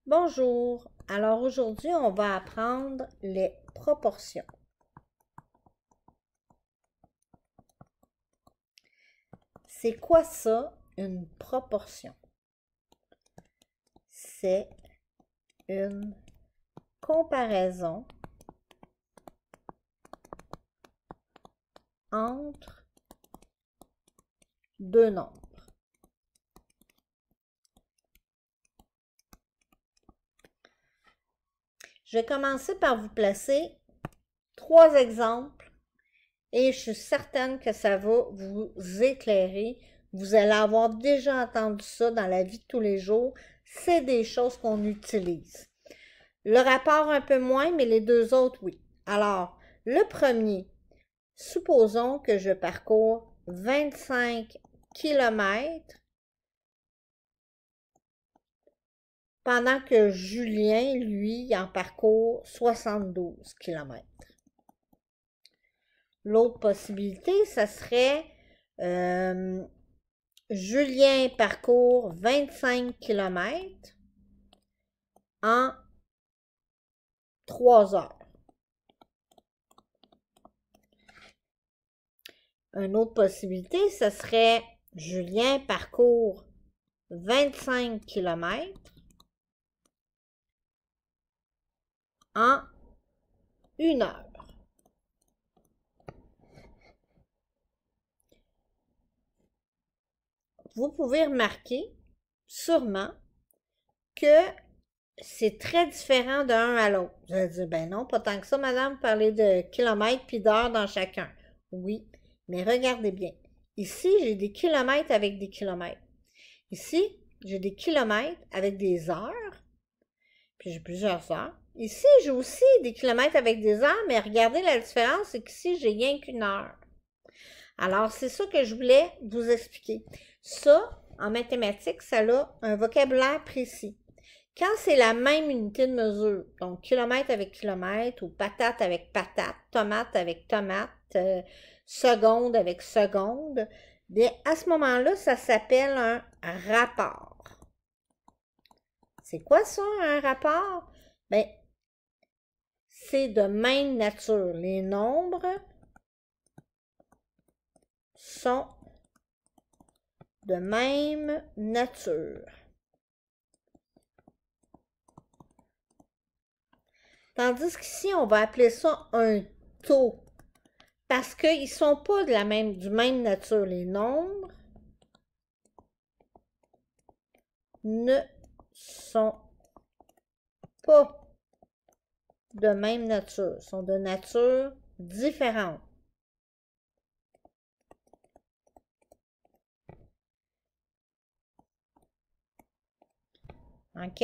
Bonjour, alors aujourd'hui on va apprendre les proportions. C'est quoi ça, une proportion? C'est une comparaison entre deux nombres. Je vais commencer par vous placer 3 exemples et je suis certaine que ça va vous éclairer. Vous allez avoir déjà entendu ça dans la vie de tous les jours. C'est des choses qu'on utilise. Le rapport un peu moins, mais les deux autres, oui. Alors, le premier, supposons que je parcours 25 km pendant que Julien, lui, en parcourt 72 km. L'autre possibilité, ça serait Julien parcourt 25 km en 3 heures. Une autre possibilité, ce serait Julien parcourt 25 km en 1 heure. Vous pouvez remarquer sûrement que c'est très différent d'un à l'autre. Vous allez dire, ben non, pas tant que ça, madame, vous parlez de kilomètres puis d'heures dans chacun. Oui, mais regardez bien. Ici, j'ai des kilomètres avec des kilomètres. Ici, j'ai des kilomètres avec des heures, puis j'ai plusieurs heures. Ici, j'ai aussi des kilomètres avec des heures, mais regardez la différence, c'est qu'ici, j'ai rien qu'une heure. Alors, c'est ça que je voulais vous expliquer. Ça, en mathématiques, ça a un vocabulaire précis. Quand c'est la même unité de mesure, donc kilomètre avec kilomètre, ou patate avec patate, tomate avec tomate, seconde avec seconde, bien, à ce moment-là, ça s'appelle un rapport. C'est quoi ça, un rapport? Bien, c'est de même nature. Les nombres sont de même nature. Tandis qu'ici, on va appeler ça un taux. Parce qu'ils ne sont pas du même nature. Les nombres ne sont pas de même nature. Sont de nature différente. OK?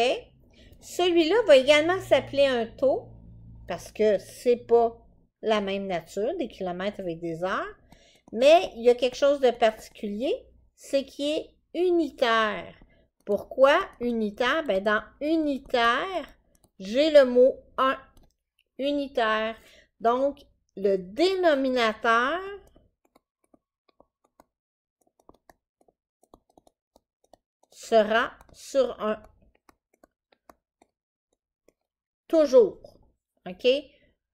Celui-là va également s'appeler un taux parce que c'est pas la même nature, des kilomètres avec des heures, mais il y a quelque chose de particulier, c'est qu'il est unitaire. Pourquoi unitaire? Ben dans unitaire, j'ai le mot 1, unitaire. Donc, le dénominateur sera sur 1. Toujours. OK?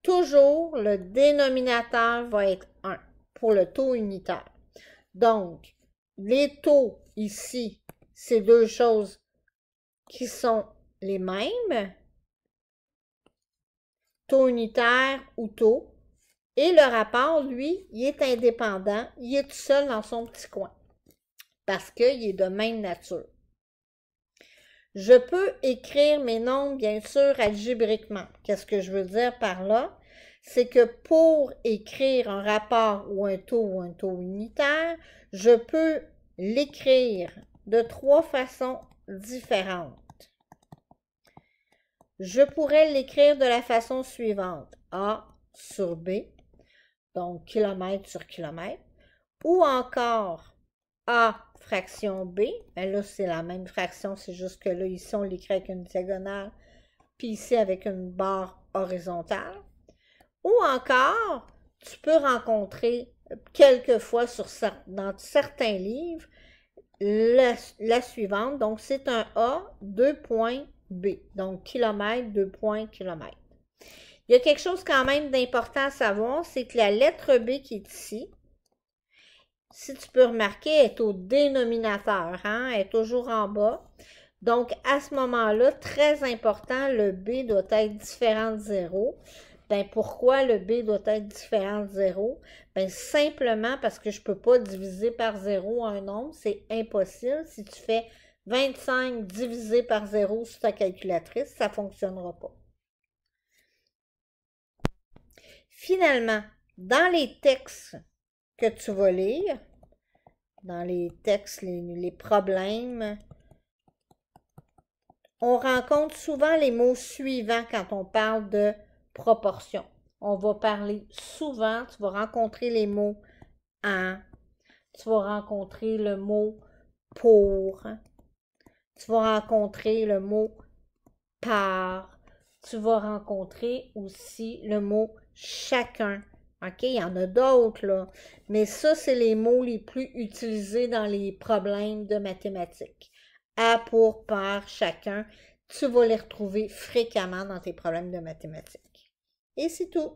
Toujours, le dénominateur va être 1 pour le taux unitaire. Donc, les taux ici, c'est deux choses qui sont les mêmes. Taux unitaire ou taux. Et le rapport, lui, il est indépendant. Il est tout seul dans son petit coin. Parce qu'il est de même nature. Je peux écrire mes nombres, bien sûr, algébriquement. Qu'est-ce que je veux dire par là? C'est que pour écrire un rapport ou un taux unitaire, je peux l'écrire de 3 façons différentes. Je pourrais l'écrire de la façon suivante. A sur B, donc kilomètre sur kilomètre, ou encore A fraction B, ben là c'est la même fraction, c'est juste que là ici on l'écrit avec une diagonale, puis ici avec une barre horizontale. Ou encore, tu peux rencontrer quelquefois dans certains livres la suivante, donc c'est un A, 2 points, B. Donc, kilomètre, 2 points, kilomètre. Il y a quelque chose quand même d'important à savoir, c'est que la lettre B qui est ici, si tu peux remarquer, est au dénominateur, hein? Elle est toujours en bas. Donc, à ce moment-là, très important, le B doit être différent de 0. Ben, pourquoi le B doit être différent de 0? Ben, simplement parce que je ne peux pas diviser par 0 un nombre, c'est impossible. Si tu fais 25 divisé par 0 sur ta calculatrice, ça ne fonctionnera pas. Finalement, dans les textes que tu vas lire, dans les textes, les problèmes, on rencontre souvent les mots suivants quand on parle de proportion. On va parler souvent, tu vas rencontrer les mots en, tu vas rencontrer le mot pour, tu vas rencontrer le mot par, tu vas rencontrer aussi le mot chacun. OK, il y en a d'autres, là. Mais ça, c'est les mots les plus utilisés dans les problèmes de mathématiques. À, pour, par, chacun. Tu vas les retrouver fréquemment dans tes problèmes de mathématiques. Et c'est tout.